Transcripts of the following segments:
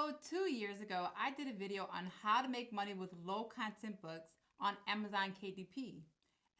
So 2 years ago, I did a video on how to make money with low content books on Amazon KDP.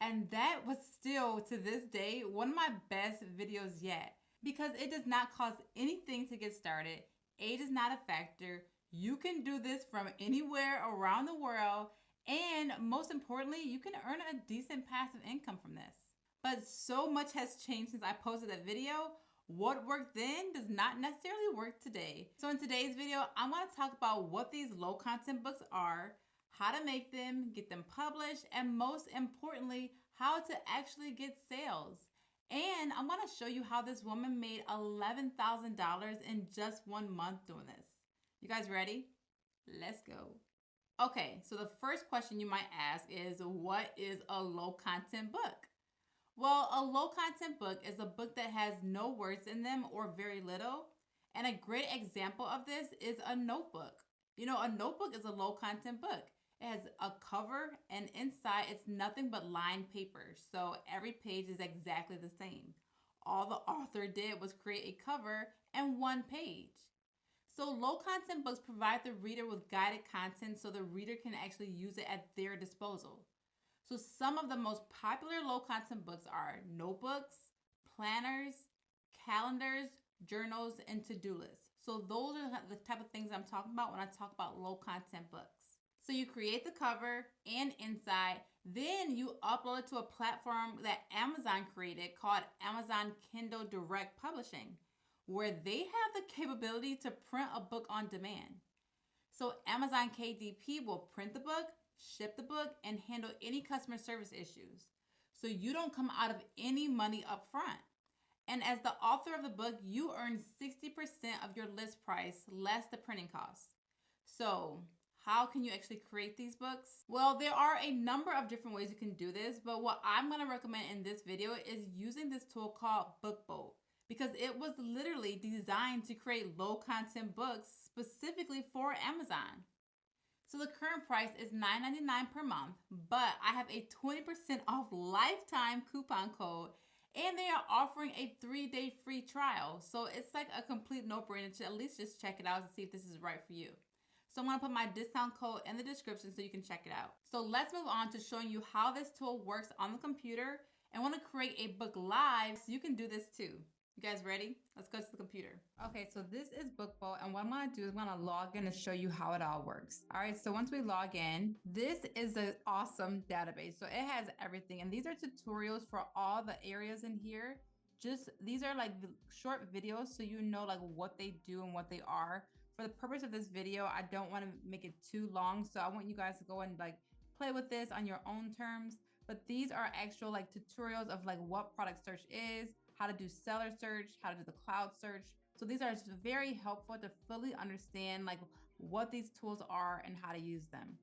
And that was still to this day one of my best videos yet because it does not cost anything to get started. Age is not a factor. You can do this from anywhere around the world. And most importantly, you can earn a decent passive income from this. But so much has changed since I posted that video. What worked then does not necessarily work today. So in today's video, I'm going to talk about what these low content books are, how to make them, get them published, and most importantly, how to actually get sales. And I'm going to show you how this woman made $11,000 in just 1 month doing this. You guys ready? Let's go. Okay, so the first question you might ask is, what is a low content book? Well, a low content book is a book that has no words in them or very little. And a great example of this is a notebook. You know, a notebook is a low content book. It has a cover, and inside it's nothing but lined paper. So every page is exactly the same. All the author did was create a cover and one page. So low content books provide the reader with guided content so the reader can actually use it at their disposal. So some of the most popular low content books are notebooks, planners, calendars, journals, and to-do lists. So those are the type of things I'm talking about when I talk about low content books. So you create the cover and inside, then you upload it to a platform that Amazon created called Amazon Kindle Direct Publishing, where they have the capability to print a book on demand. So Amazon KDP will print the book, ship the book, and handle any customer service issues. So you don't come out of any money up front. And as the author of the book, you earn 60% of your list price less the printing costs. So how can you actually create these books? Well, there are a number of different ways you can do this, but what I'm going to recommend in this video is using this tool called BookBoat, because it was literally designed to create low content books specifically for Amazon. So the current price is $9.99 per month, but I have a 20% off lifetime coupon code, and they are offering a 3-day free trial. So it's like a complete no-brainer to at least just check it out and see if this is right for you. So I'm going to put my discount code in the description so you can check it out. So let's move on to showing you how this tool works on the computer, and want to create a book live so you can do this too. You guys ready? Let's go to the computer. Okay, so this is BookBoat, and what I'm gonna do is I'm gonna log in to show you how it all works. All right, so once we log in, this is an awesome database. So it has everything, and these are tutorials for all the areas in here. Just these are like short videos, so you know like what they do and what they are. For the purpose of this video, I don't want to make it too long, so I want you guys to go and like play with this on your own terms. But these are actual like tutorials of like what product search is, how to do seller search, how to do the cloud search. So these are very helpful to fully understand like what these tools are and how to use them.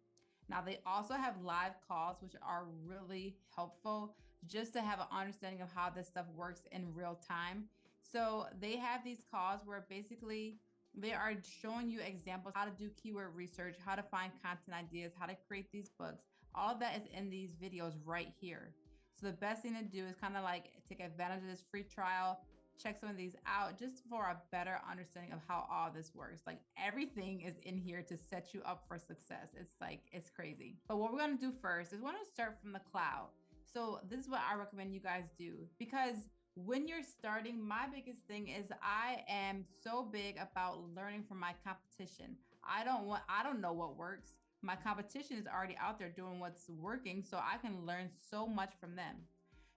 Now they also have live calls, which are really helpful just to have an understanding of how this stuff works in real time. So they have these calls where basically they are showing you examples, how to do keyword research, how to find content ideas, how to create these books. All of that is in these videos right here. So the best thing to do is kind of like take advantage of this free trial, check some of these out just for a better understanding of how all this works. Like everything is in here to set you up for success. It's crazy. But what we're going to do first is we want to start from the cloud. So this is what I recommend you guys do, because when you're starting, my biggest thing is I am so big about learning from my competition. I don't know what works. My competition is already out there doing what's working, so I can learn so much from them.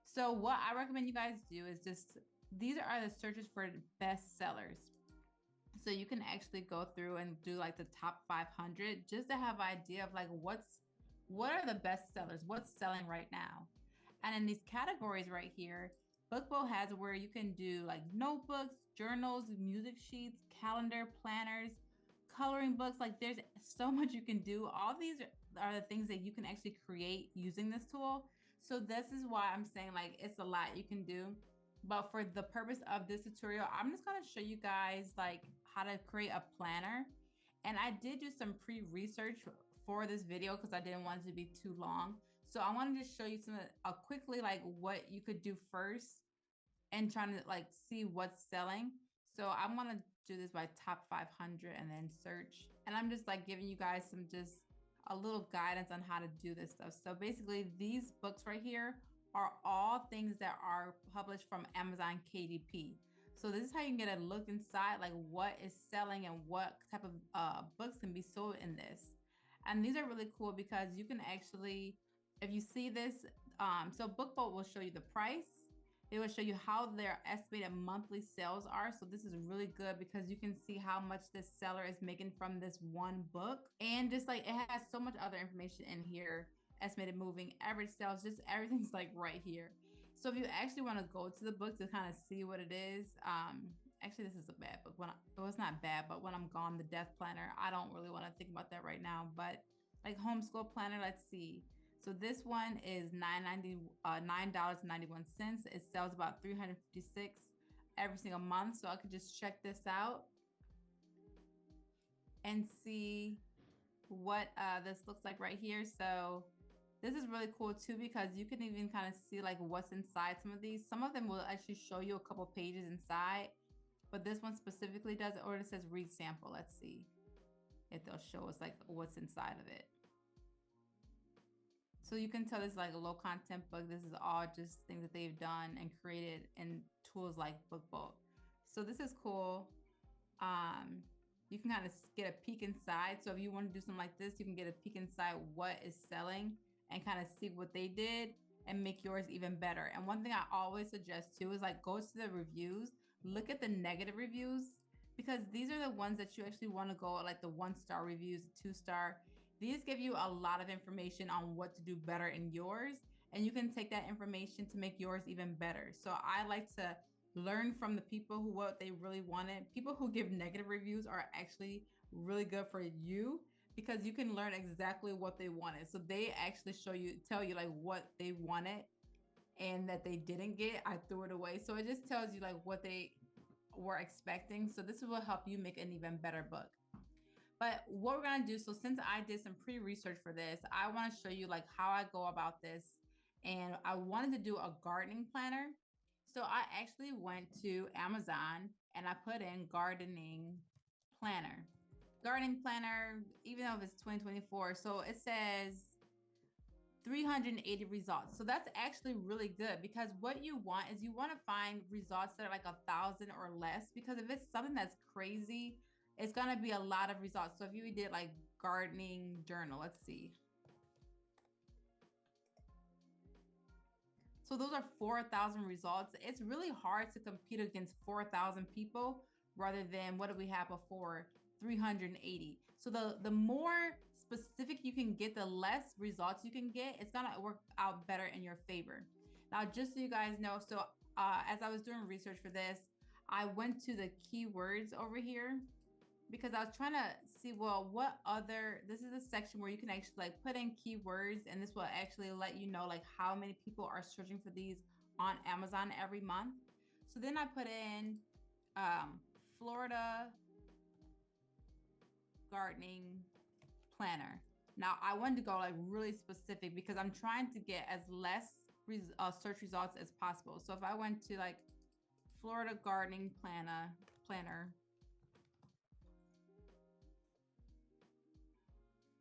So what I recommend you guys do is just, these are the searches for best sellers. So you can actually go through and do like the top 500 just to have an idea of like what are the best sellers, what's selling right now. And in these categories right here, BookBoat has where you can do like notebooks, journals, music sheets, calendar, planners, coloring books. Like there's so much you can do. All these are the things that you can actually create using this tool. So this is why I'm saying like it's a lot you can do. But for the purpose of this tutorial, I'm just going to show you guys like how to create a planner. And I did do some pre-research for this video because I didn't want it to be too long. So I wanted to show you some quickly like what you could do first and trying to like see what's selling. So I'm gonna do this by top 500 and then search. And I'm just like giving you guys some just a little guidance on how to do this stuff. So basically these books right here are all things that are published from Amazon KDP. So this is how you can get a look inside, like what is selling and what type of books can be sold in this. And these are really cool because you can actually, if you see this, so BookBoat will show you the price. It will show you how their estimated monthly sales are. So this is really good because you can see how much this seller is making from this one book. And just like it has so much other information in here, estimated moving average sales, just everything's like right here. So if you actually want to go to the book to kind of see what it is, actually this is a bad book. Well, it's not bad, but When I'm Gone, the Death Planner, I don't really want to think about that right now. But like Homeschool Planner, let's see. So this one is $9.91. It sells about 356 every single month. So I could just check this out and see what this looks like right here. So this is really cool too because you can even kind of see like what's inside some of these. Some of them will actually show you a couple pages inside, but this one specifically does it, or it says read sample. Let's see if they'll show us like what's inside of it. So you can tell this is like a low content book. This is all just things that they've done and created in tools like BookBoat. So this is cool. You can kind of get a peek inside. So if you want to do something like this, you can get a peek inside what is selling and kind of see what they did and make yours even better. And one thing I always suggest too is like go to the reviews, look at the negative reviews, because these are the ones that you actually want to go like the 1-star reviews, 2-star. These give you a lot of information on what to do better in yours, and you can take that information to make yours even better. So I like to learn from the people who what they really wanted. People who give negative reviews are actually really good for you because you can learn exactly what they wanted. So they actually tell you like what they wanted and that they didn't get. I threw it away. So it just tells you like what they were expecting. So this will help you make an even better book. But what we're gonna do, so since I did some pre-research for this, I wanna show you like how I go about this. And I wanted to do a gardening planner. So I actually went to Amazon and I put in gardening planner. Gardening planner, even though it's 2024, so it says 380 results. So that's actually really good because what you want is you want to find results that are like 1,000 or less, because if it's something that's crazy, it's going to be a lot of results. So if you did like gardening journal, let's see. So those are 4,000 results. It's really hard to compete against 4,000 people rather than what do we have before 380. So the more specific you can get, the less results you can get, it's gonna work out better in your favor. Now, just so you guys know, so as I was doing research for this, I went to the keywords over here because I was trying to see, well, what other, this is a section where you can actually like put in keywords, and this will actually let you know like how many people are searching for these on Amazon every month. So then I put in Florida gardening planner. Now I wanted to go like really specific because I'm trying to get as less search results as possible. So if I went to like Florida gardening planner,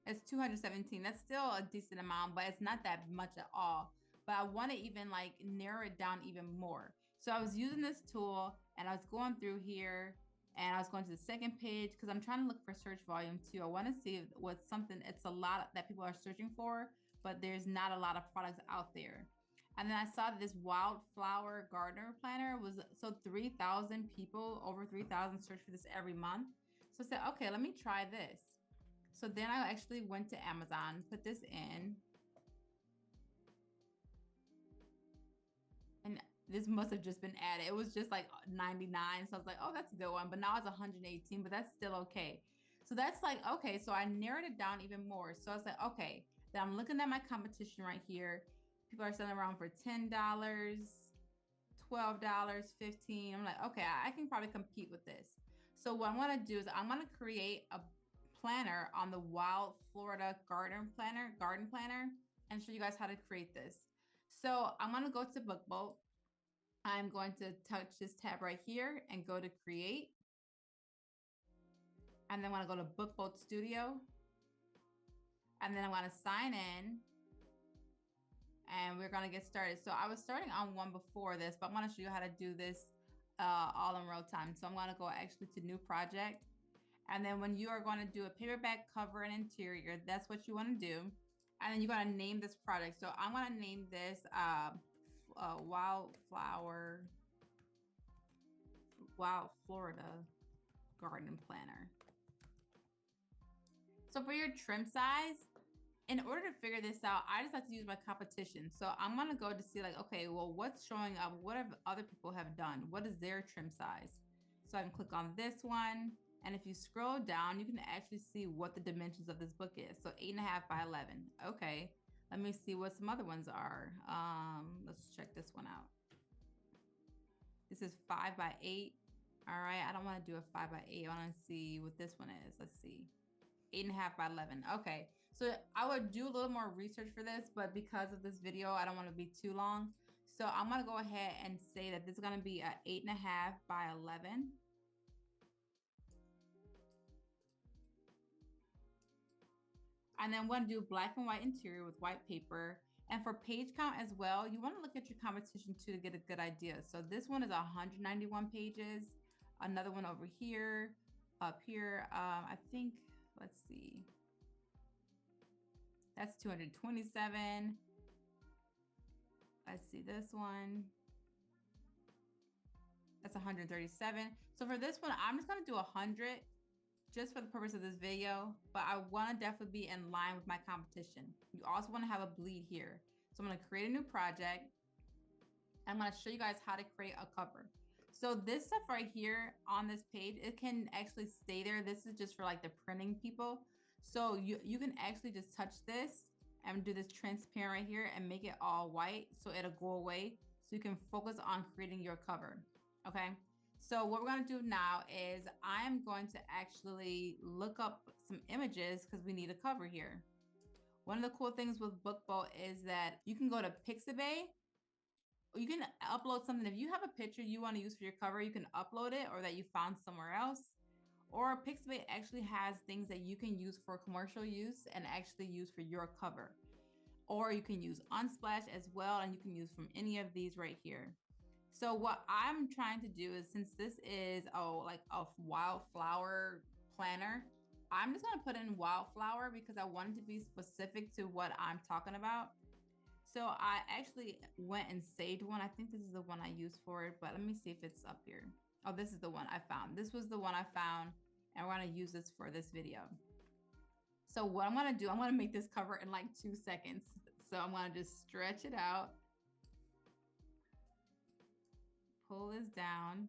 it's 217. That's still a decent amount, but it's not that much at all. But I want to even like narrow it down even more. So I was using this tool and I was going through here and I was going to the second page because I'm trying to look for search volume too. I want to see what's something, it's a lot that people are searching for, but there's not a lot of products out there. And then I saw that this wildflower gardener planner was, so 3,000 people, over 3,000 search for this every month. So I said, okay, let me try this. So then I actually went to Amazon, put this in, and this must have just been added. It was just like 99. So I was like, oh, that's a good one. But now it's 118, but that's still okay. So that's like, okay. So I narrowed it down even more. So I was like, okay, then I'm looking at my competition right here. People are selling around for $10, $12, 15. I'm like, okay, I can probably compete with this. So what I'm gonna do is I'm gonna create a planner on the Wild Florida garden planner, and show you guys how to create this. So I'm gonna go to BookBoat. I'm going to touch this tab right here and go to create. And then I'm going to go to BookBoat Studio. And then I'm going to sign in. And we're going to get started. So I was starting on one before this, but I'm going to show you how to do this all in real time. So I'm going to go actually to new project. And then when you are going to do a paperback cover and interior, that's what you want to do. And then you're going to name this project. So I'm going to name this Wild Florida Garden Planner. So for your trim size, in order to figure this out, I just like to use my competition. So I'm going to go to see like, okay, well, what's showing up? What have other people have done? What is their trim size? So I can click on this one. And if you scroll down, you can actually see what the dimensions of this book is. So 8.5 by 11. Okay. Let me see what some other ones are. Let's check this one out. This is 5 by 8. All right. I don't want to do a 5 by 8. I want to see what this one is. Let's see. 8.5 by 11. Okay. So I would do a little more research for this, but because of this video, I don't want to be too long. So I'm going to go ahead and say that this is going to be a 8.5 by 11. And then I'm going to do black and white interior with white paper. And for page count as well, you want to look at your competition too to get a good idea. So this one is 191 pages. Another one over here, up here, I think, let's see. That's 227. Let's see this one. That's 137. So for this one, I'm just going to do 100 just for the purpose of this video, but I want to definitely be in line with my competition. You also want to have a bleed here. So I'm going to create a new project. I'm going to show you guys how to create a cover. So this stuff right here on this page, it can actually stay there. This is just for like the printing people. So you can actually just touch this and do this transparent right here and make it all white so it'll go away so you can focus on creating your cover. Okay. So what we're going to do now is I'm going to actually look up some images because we need a cover here. One of the cool things with BookBoat is that you can go to Pixabay. You can upload something. If you have a picture you want to use for your cover, you can upload it or that you found somewhere else. Or Pixabay actually has things that you can use for commercial use and actually use for your cover. Or you can use Unsplash as well, and you can use from any of these right here. So what I'm trying to do is, since this is like a wildflower planner, I'm just gonna put in wildflower because I wanted to be specific to what I'm talking about. So I actually went and saved one. I think this is the one I used for it, but let me see if it's up here. Oh, this is the one I found. This was the one I found, and we're gonna use this for this video. So what I'm gonna do, I'm gonna make this cover in like 2 seconds. So I'm gonna just stretch it out, pull this down,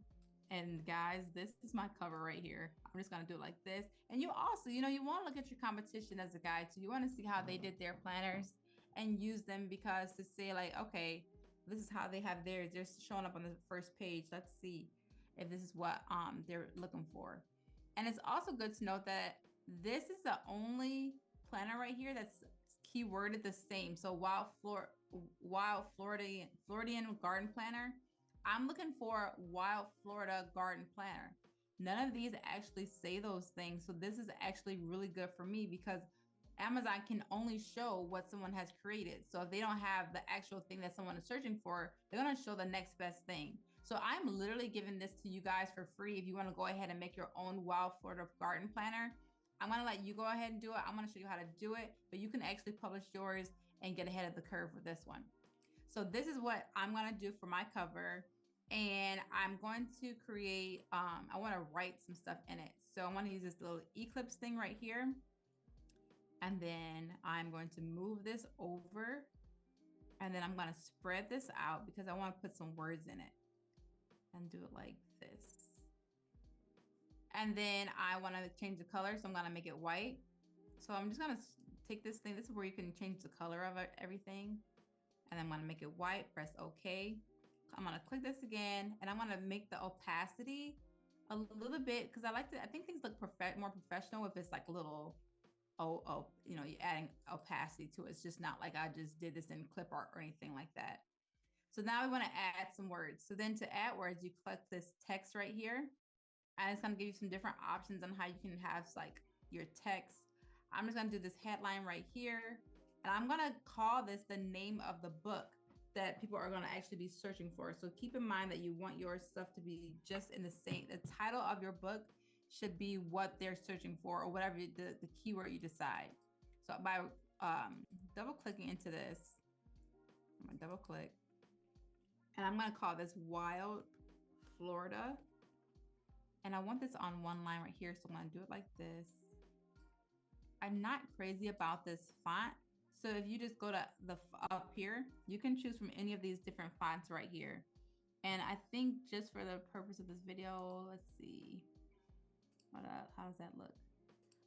and guys, this is my cover right here. I'm just gonna do it like this. And you also, you wanna look at your competition as a guide. So you wanna see how they did their planners and use them because to say like, okay, this is how they have theirs. They're showing up on the first page. Let's see if this is what they're looking for. And it's also good to note that this is the only planner right here that's keyworded the same. So Wild Floridian Garden Planner. I'm looking for Wild Florida Garden Planner. None of these actually say those things. So this is actually really good for me because Amazon can only show what someone has created. So if they don't have the actual thing that someone is searching for, they're going to show the next best thing. So I'm literally giving this to you guys for free. If you want to go ahead and make your own Wild Florida Garden Planner, I'm going to let you go ahead and do it. I'm going to show you how to do it, but you can actually publish yours and get ahead of the curve with this one. So this is what I'm going to do for my cover. And I'm going to create, I want to write some stuff in it. So I want to use this little eclipse thing right here. And then I'm going to move this over. And then I'm going to spread this out because I want to put some words in it. And do it like this. And then I want to change the color. So I'm going to make it white. So I'm just going to take this thing. This is where you can change the color of everything. And I'm going to make it white. Press OK. I'm going to click this again. And I'm going to make the opacity a little bit because I think things look more professional if it's like a little, you're adding opacity to it. It's just not like I just did this in clip art or anything like that. So now we want to add some words. So then to add words, you click this text right here, and it's going to give you some different options on how you can have like your text. I'm just going to do this headline right here, and I'm going to call this the name of the book that people are going to actually be searching for. So keep in mind that you want your stuff to be just in the same, the title of your book should be what they're searching for, or whatever the keyword you decide. So by double clicking into this, I'm going to double click, and I'm going to call this Wild Florida. And I want this on one line right here. So I'm going to do it like this. I'm not crazy about this font. So if you just go to the up here, you can choose from any of these different fonts right here. And I think just for the purpose of this video, let's see. How does that look?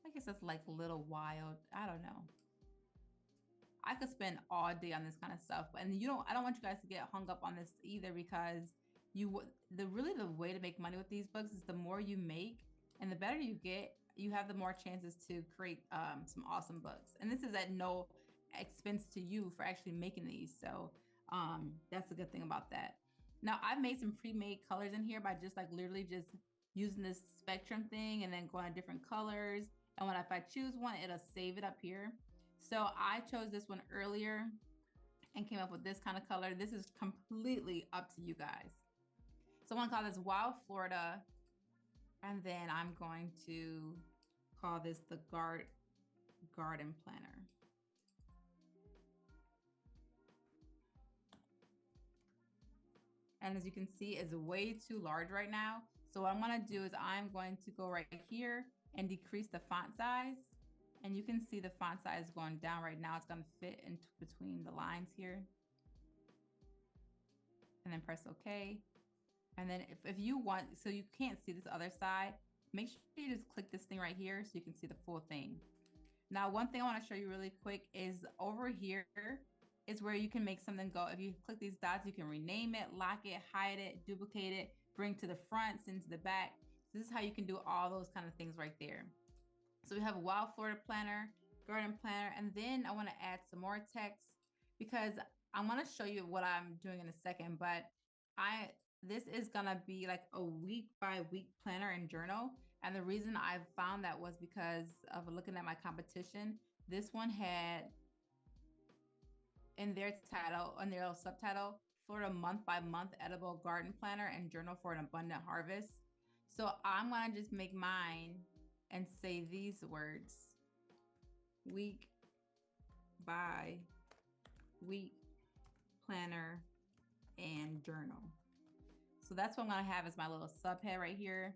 I guess that's like a little wild. I don't know. I could spend all day on this kind of stuff, and I don't want you guys to get hung up on this either, because the way to make money with these books is the more you make and the better you get, you have the more chances to create some awesome books. And this is at no expense to you for actually making these. So that's a good thing about that. Now I've made some pre-made colors in here by just like literally just using this spectrum thing and then going to different colors. And if I choose one, it'll save it up here. So I chose this one earlier and came up with this kind of color. This is completely up to you guys. So I want to call this Wild Florida. And then I'm going to call this the Garden Planner. And as you can see, it's way too large right now. So what I'm going to do is I'm going to go right here and decrease the font size. And you can see the font size going down right now. It's going to fit in between the lines here. And then press OK. And then if you want, so you can't see this other side, make sure you just click this thing right here so you can see the full thing. Now, one thing I want to show you really quick is over here is where you can make something go. If you click these dots, you can rename it, lock it, hide it, duplicate it, bring to the front, send to the back. This is how you can do all those kind of things right there. So we have a Wild Florida Planner, Garden Planner, and then I want to add some more text because I want to show you what I'm doing in a second, but this is gonna be like a week by week planner and journal. And the reason I found that was because of looking at my competition. This one had in their title, on their subtitle, Florida Month by Month Edible Garden Planner and Journal for an Abundant Harvest. So I'm gonna just make mine and say these words: week by week planner and journal. So that's what I'm going to have as my little subhead right here.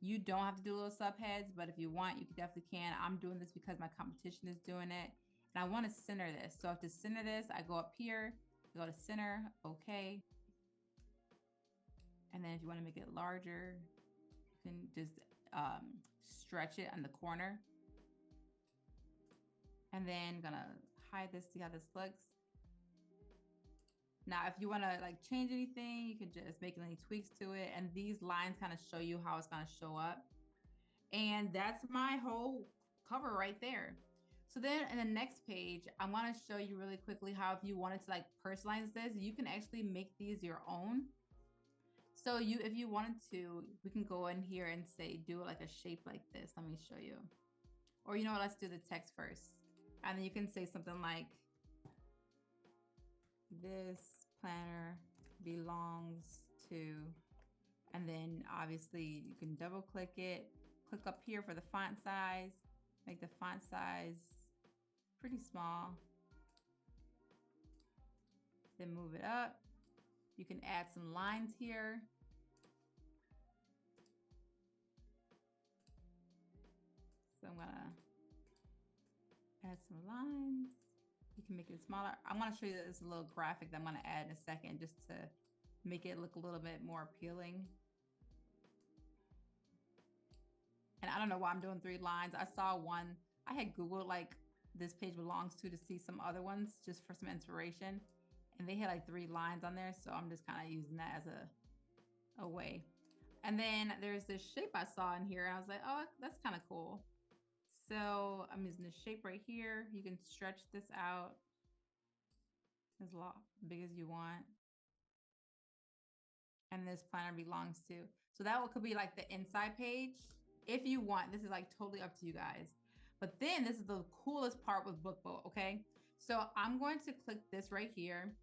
You don't have to do little subheads, but if you want, you definitely can. I'm doing this because my competition is doing it. And I want to center this. So to center this, I go up here, go to center, okay. And then if you want to make it larger, you can just stretch it on the corner. And then gonna hide this, see how this looks. Now, if you want to like change anything, you can just make any tweaks to it. And these lines kind of show you how it's going to show up. And that's my whole cover right there. So then in the next page, I want to show you really quickly how if you wanted to like personalize this, you can actually make these your own. So if you wanted to, we can go in here and say, do it like a shape like this. Let me show you. Or you know what, let's do the text first. And then you can say something like, this planner belongs to, and then obviously you can double click it, click up here for the font size, make the font size pretty small, then move it up. You can add some lines here. So I'm gonna add some lines. You can make it smaller. I'm going to show you this little graphic that I'm going to add in a second just to make it look a little bit more appealing. And I don't know why I'm doing 3 lines. I saw one, I had Googled like this page belongs to see some other ones just for some inspiration. And they had like 3 lines on there. So I'm just kind of using that as a way. And then there's this shape I saw in here. And I was like, oh, that's kind of cool. So I'm using the shape right here. You can stretch this out as big as you want. and this planner belongs to. So that could be like the inside page if you want. This is like totally up to you guys. But then this is the coolest part with BookBoat, okay? So I'm going to click this right here,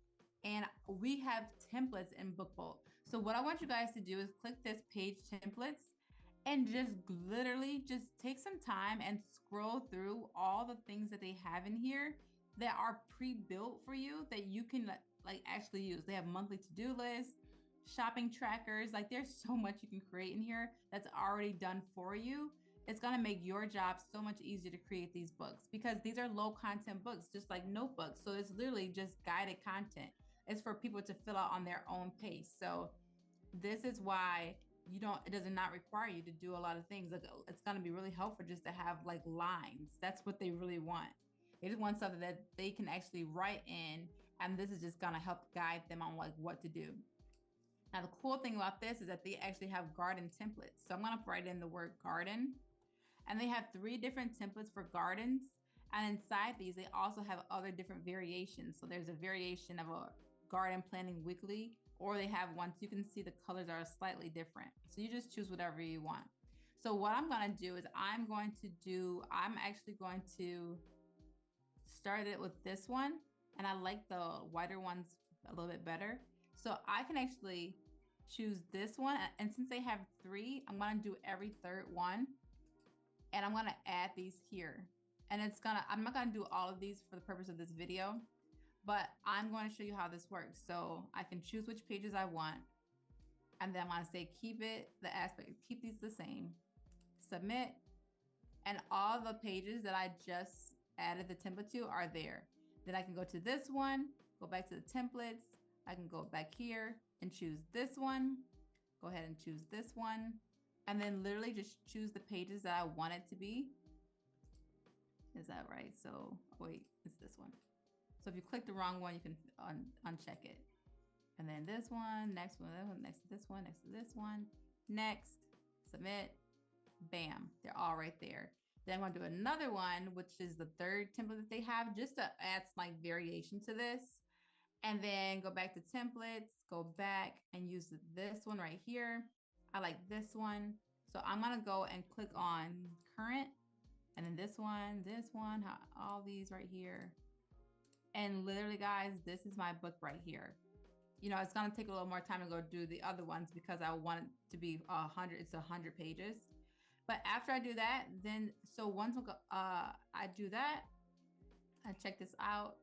and we have templates in BookBoat. So what I want you guys to do is click this page templates and just literally just take some time and scroll through all the things that they have in here that are pre-built for you that you can like actually use. They have monthly to-do lists, shopping trackers. Like there's so much you can create in here that's already done for you. It's going to make your job so much easier to create these books because these are low content books, just like notebooks. So it's literally just guided content. It's for people to fill out on their own pace. So this is why it does not require you to do a lot of things. Like it's going to be really helpful just to have like lines. That's what they really want. They just want something that they can actually write in, and this is just going to help guide them on like what to do. Now, the cool thing about this is that they actually have garden templates. So I'm going to write in the word garden, and they have 3 different templates for gardens. And inside these, they also have other different variations. So there's a variation of a garden planning weekly, or they have ones you can see the colors are slightly different. So you just choose whatever you want. So what I'm going to do is I'm actually going to start it with this one. And I like the whiter ones a little bit better. So I can actually choose this one. And since they have 3, I'm going to do every third one. And I'm going to add these here. And I'm not going to do all of these for the purpose of this video, but I'm going to show you how this works. So I can choose which pages I want. And then I'm going to say, keep these the same, submit. And all the pages that I just added the template to are there. Then I can go to this one, go back to the templates. I can go back here and choose this one. Go ahead and choose this one. And then literally just choose the pages that I want it to be. Is that right? So wait, it's this one. So if you click the wrong one, you can uncheck it. And then this one, next one, next to this one, next to this one, next, submit, bam, they're all right there. Then I'm going to do another one, which is the 3rd template that they have, just to add some like variation to this. And then go back to templates, go back and use this one right here. I like this one. So I'm going to go and click on current, and then this one, all these right here. And literally guys, this is my book right here. It's going to take a little more time to go do the other ones because I want it to be 100. It's 100 pages. But after I do that, then, so once I do that, I check this out.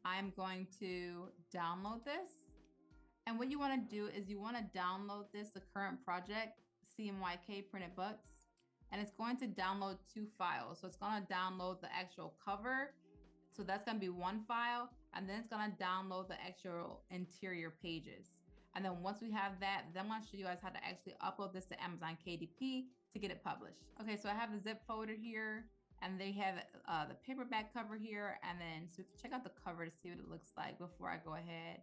I'm going to download this. And what you want to do is you want to download this, the current project, CMYK printed books, and it's going to download 2 files. So it's going to download the actual cover. So that's going to be 1 file, and then it's going to download the actual interior pages. And then once we have that, then I'm going to show you guys how to actually upload this to Amazon KDP to get it published. Okay, so I have the zip folder here, and they have the paperback cover here. And then so check out the cover to see what it looks like before I go ahead.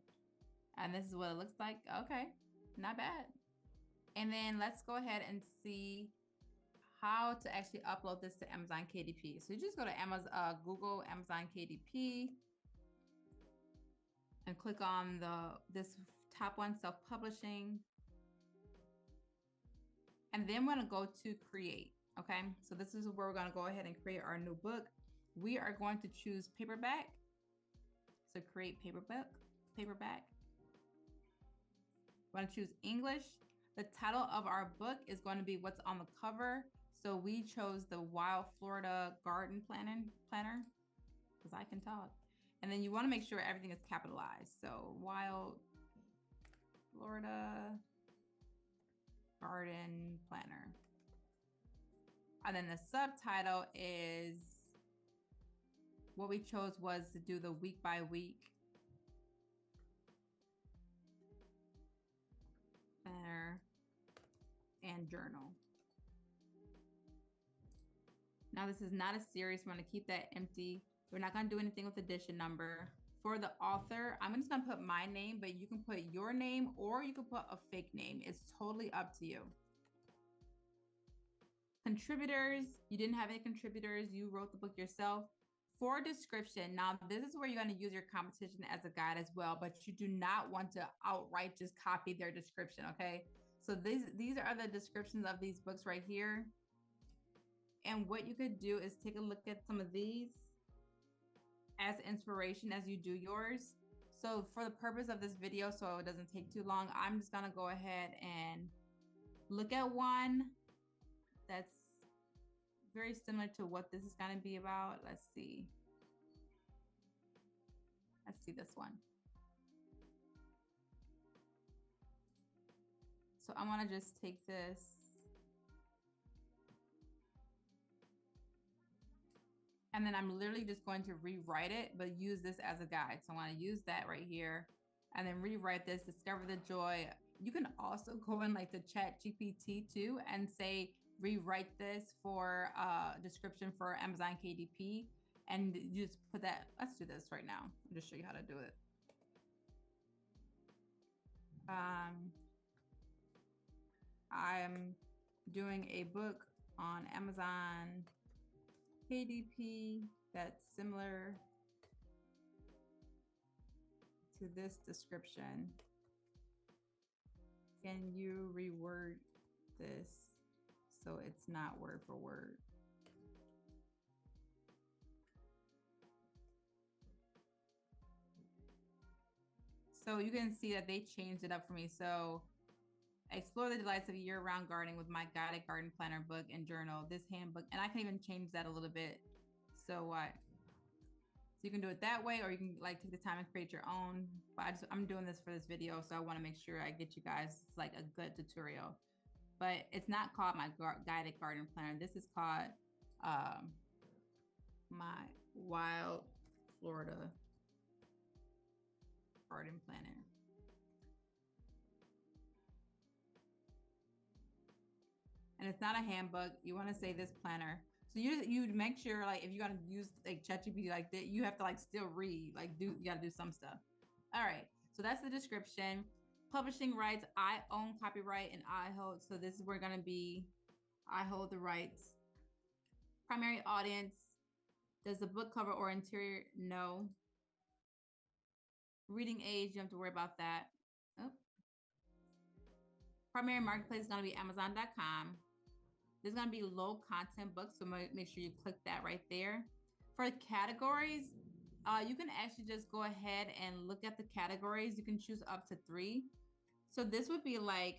And this is what it looks like. Okay, not bad. And then let's go ahead and see how to actually upload this to Amazon KDP. So you just go to Google Amazon KDP and click on this top one, self-publishing. And then we're going to go to create. Okay, so this is where we're going to go ahead and create our new book. We are going to choose paperback. So create paperback. We're going to choose English. The title of our book is going to be what's on the cover. So we chose the Wild Florida Garden Planner, because I can talk. And then you want to make sure everything is capitalized. So Wild Florida Garden Planner. And then the subtitle is, what we chose was to do the week by week planner and journal. Now this is not a series. I'm going to keep that empty. We're not going to do anything with edition number. For the author, I'm just going to put my name, but you can put your name or you can put a fake name. It's totally up to you. Contributors, you didn't have any contributors. You wrote the book yourself. For description, now this is where you're going to use your competition as a guide as well, but you do not want to outright just copy their description, okay? So these are the descriptions of these books right here. And what you could do is take a look at some of these as inspiration as you do yours. So for the purpose of this video, so it doesn't take too long, I'm just gonna go ahead and look at one that's very similar to what this is gonna be about. Let's see this one. So I wanna just take this. And then I'm literally just going to rewrite it, but use this as a guide. So I want to use that right here and then rewrite this, discover the joy. You can also go in like the Chat GPT too and say, rewrite this for description for Amazon KDP. And you just put that, let's do this right now. I'll just show you how to do it. I'm doing a book on Amazon KDP that's similar to this description. Can you reword this so it's not word for word? So you can see that they changed it up for me. So explore the delights of year-round gardening with my guided garden planner book and journal. This handbook, and I can even change that a little bit. So what? So you can do it that way, or you can like take the time and create your own. But I'm doing this for this video, so I want to make sure I get you guys like a good tutorial. But it's not called my guided garden planner. This is called my Wild Florida Garden Planner. And it's not a handbook. You want to say this planner. So you make sure like if you're gonna use like ChatGPT like that, you have to like still read, like you gotta do some stuff. All right. So that's the description. Publishing rights. I own copyright and I hold. So this is where gonna be. I hold the rights. Primary audience. Does the book cover or interior? No. Reading age. You don't have to worry about that. Oh. Primary marketplace is gonna be Amazon.com. There's going to be low content books, so make sure you click that right there. For categories, you can actually just go ahead and look at the categories. You can choose up to 3. So this would be like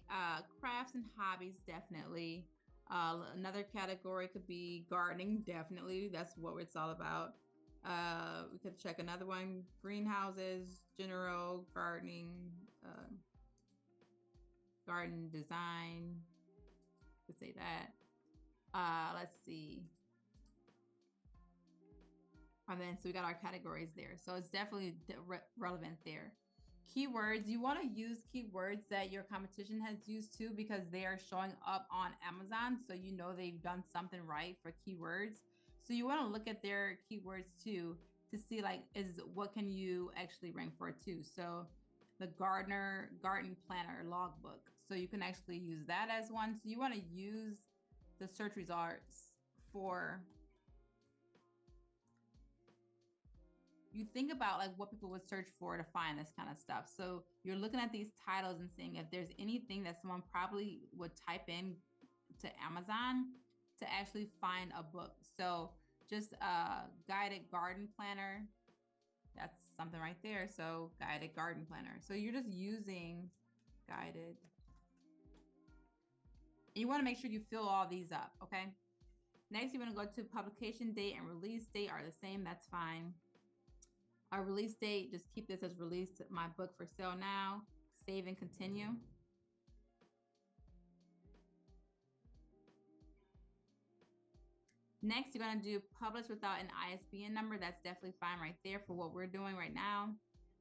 crafts and hobbies, definitely. Another category could be gardening, definitely. That's what it's all about. We could check another one, greenhouses, general gardening, garden design. Could say that. Let's see. And then, so we got our categories there. So it's definitely relevant there. Keywords, you want to use keywords that your competition has used too, because they are showing up on Amazon. So you know they've done something right for keywords. So you want to look at their keywords too to see like, what can you actually rank for too. So the Garden Planner Logbook. So you can actually use that as one. So you want to use the search results for, you think about like what people would search for to find this kind of stuff. So you're looking at these titles and seeing if there's anything that someone probably would type in to Amazon to actually find a book. So just a guided garden planner, that's something right there. So guided garden planner. So you're just using guided. You want to make sure you fill all these up, okay? Next, you want to go to publication date and release date are the same. That's fine. Our release date, just keep this as released my book for sale now. Save and continue. Next, you're going to do publish without an ISBN number. That's definitely fine right there for what we're doing right now.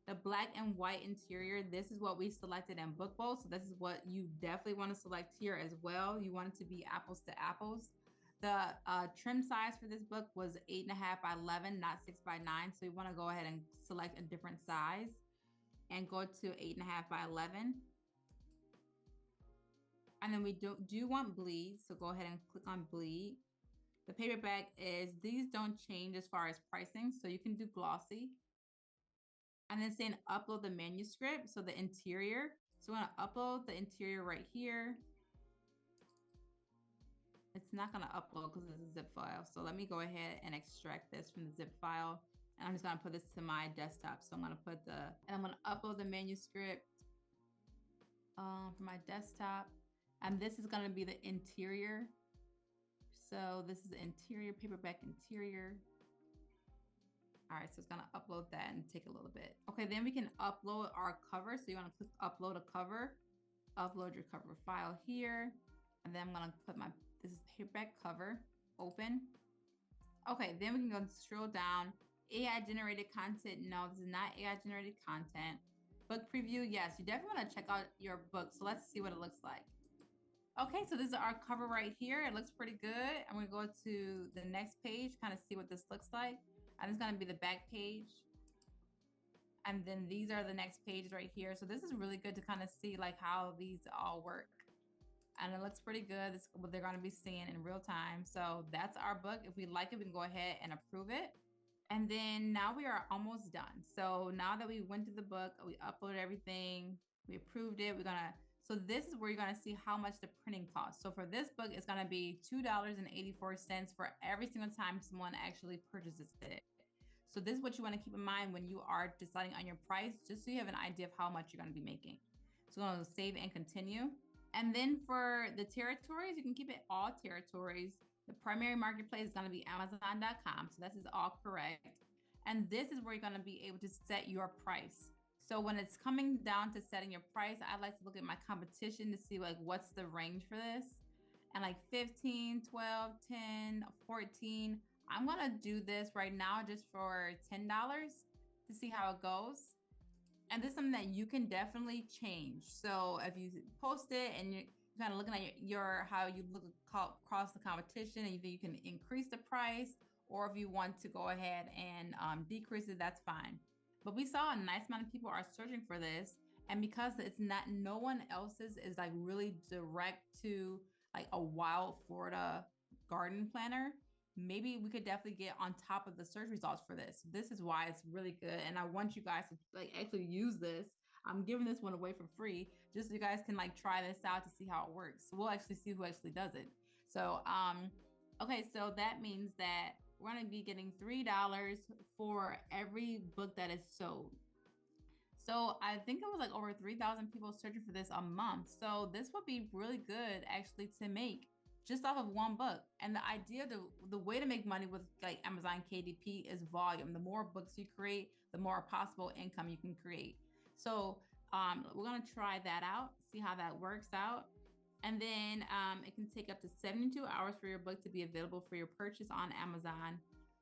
The black and white interior, this is what we selected in BookBowl. So this is what you definitely want to select here as well. You want it to be apples to apples. The trim size for this book was 8.5 by 11, not 6 by 9. So you want to go ahead and select a different size and go to 8.5 by 11. And then we do want bleed. So go ahead and click on bleed. The paperback is, these don't change as far as pricing. So you can do glossy. And then saying upload the manuscript. So the interior. So I want to upload the interior right here. It's not going to upload because it's a zip file. So let me go ahead and extract this from the zip file. And I'm just going to put this to my desktop. So I'm going to put and I'm going to upload the manuscript from my desktop. And this is going to be the interior. So this is the interior, paperback interior. All right, so it's gonna upload that and take a little bit. Okay, then we can upload our cover. So you wanna click upload a cover, upload your cover file here. And then I'm gonna put this is paperback cover, open. Okay, then we can go and scroll down. AI generated content. No, this is not AI generated content. Book preview, yes, you definitely wanna check out your book. So let's see what it looks like. Okay, so this is our cover right here. It looks pretty good. I'm gonna go to the next page, kind of see what this looks like. And it's gonna be the back page. And then these are the next pages right here. So this is really good to kind of see like how these all work. And it looks pretty good. This is what they're gonna be seeing in real time. So that's our book. If we like it, we can go ahead and approve it. And then now we are almost done. So now that we went through the book, we uploaded everything, we approved it, so this is where you're gonna see how much the printing costs. So for this book, it's gonna be $2.84 for every single time someone actually purchases it. So this is what you wanna keep in mind when you are deciding on your price, just so you have an idea of how much you're gonna be making. So I'm gonna save and continue. And then for the territories, you can keep it all territories. The primary marketplace is going to be Amazon.com. So this is all correct. And this is where you're going to be able to set your price. So when it's coming down to setting your price, I like to look at my competition to see like what's the range for this. And like 15, 12, 10, 14. I'm going to do this right now just for $10 to see how it goes. And this is something that you can definitely change. So if you post it and you're kind of looking at how you look across the competition and you think you can increase the price, or if you want to go ahead and decrease it, that's fine. But we saw a nice amount of people are searching for this. And because it's not, no one else's is like really direct to like a wild Florida garden planner, maybe we could definitely get on top of the search results for this. This is why it's really good. And I want you guys to like actually use this. I'm giving this one away for free just so you guys can like try this out to see how it works. We'll actually see who actually does it. So, okay, so that means that we're going to be getting $3 for every book that is sold. So I think it was like over 3,000 people searching for this a month. So this would be really good actually to make just off of one book. And the idea, the way to make money with like Amazon KDP is volume. The more books you create, the more possible income you can create. So we're gonna try that out, see how that works out. And then it can take up to 72 hours for your book to be available for your purchase on Amazon.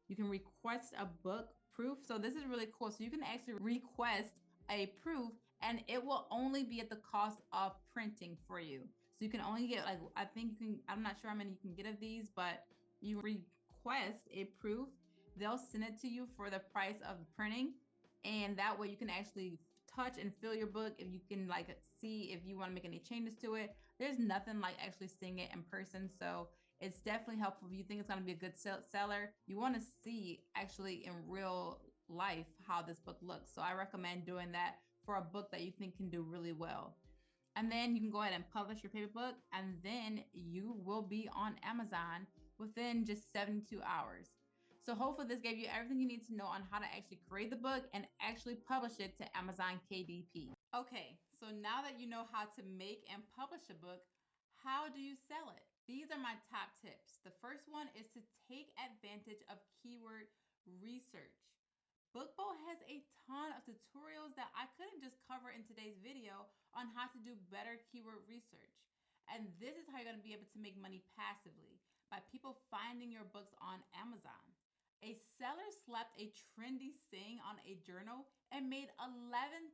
You can request a book proof. So this is really cool. So you can actually request a proof and it will only be at the cost of printing for you. So you can only get like, I think you can, I'm not sure how many you can get of these, but you request a proof. They'll send it to you for the price of printing. And that way you can actually touch and feel your book. If you can like see if you want to make any changes to it, there's nothing like actually seeing it in person. So it's definitely helpful. If you think it's going to be a good seller, you want to see actually in real life how this book looks. So I recommend doing that for a book that you think can do really well. And then you can go ahead and publish your paper book, and then you will be on Amazon within just 72 hours. So hopefully this gave you everything you need to know on how to actually create the book and actually publish it to Amazon KDP. Okay, so now that you know how to make and publish a book, how do you sell it? These are my top tips. The first one is to take advantage of keyword research. Bookbo has a ton of tutorials that I couldn't just cover in today's video on how to do better keyword research. And this is how you're going to be able to make money passively, by people finding your books on Amazon. A seller slapped a trendy saying on a journal and made $11,000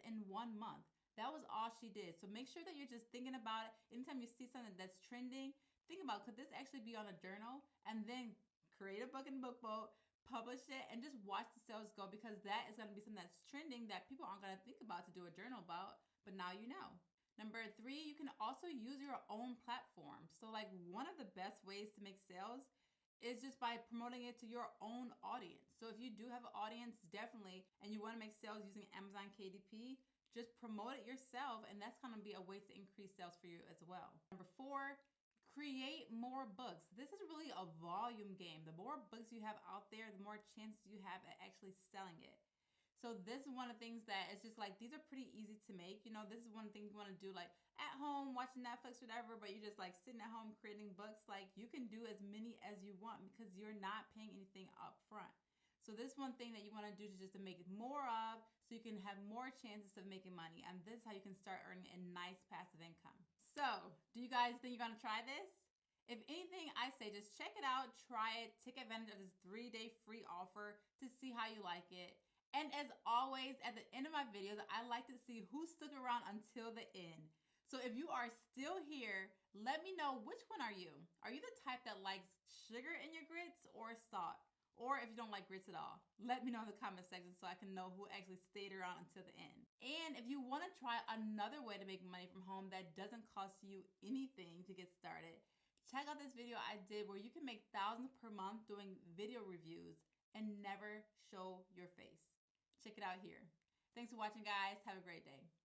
in 1 month. That was all she did. So make sure that you're just thinking about it. Anytime you see something that's trending, think about, could this actually be on a journal? And then create a book in Bookbo, publish it, and just watch the sales go, because that is going to be something that's trending that people aren't going to think about to do a journal about, but now you know. Number 3, you can also use your own platform. So like one of the best ways to make sales is just by promoting it to your own audience. So if you do have an audience, definitely, and you want to make sales using Amazon KDP, just promote it yourself, and that's going to be a way to increase sales for you as well. Number 4, create more books. This is really a volume game. The more books you have out there, the more chances you have at actually selling it. So this is one of the things that it's just like, these are pretty easy to make. You know, this is one thing you want to do like at home, watching Netflix, whatever, but you're just like sitting at home creating books. Like you can do as many as you want because you're not paying anything up front. So this one thing that you want to do is just to make it more of, so you can have more chances of making money. And this is how you can start earning a nice passive income. So do you guys think you're going to try this? If anything, I say just check it out, try it, take advantage of this 3-day free offer to see how you like it. And as always, at the end of my videos, I like to see who stuck around until the end. So if you are still here, let me know, which one are you? Are you the type that likes sugar in your grits or salt? Or if you don't like grits at all, let me know in the comment section so I can know who actually stayed around until the end. And if you want to try another way to make money from home that doesn't cost you anything to get started, check out this video I did where you can make thousands per month doing video reviews and never show your face. Check it out here. Thanks for watching, guys. Have a great day.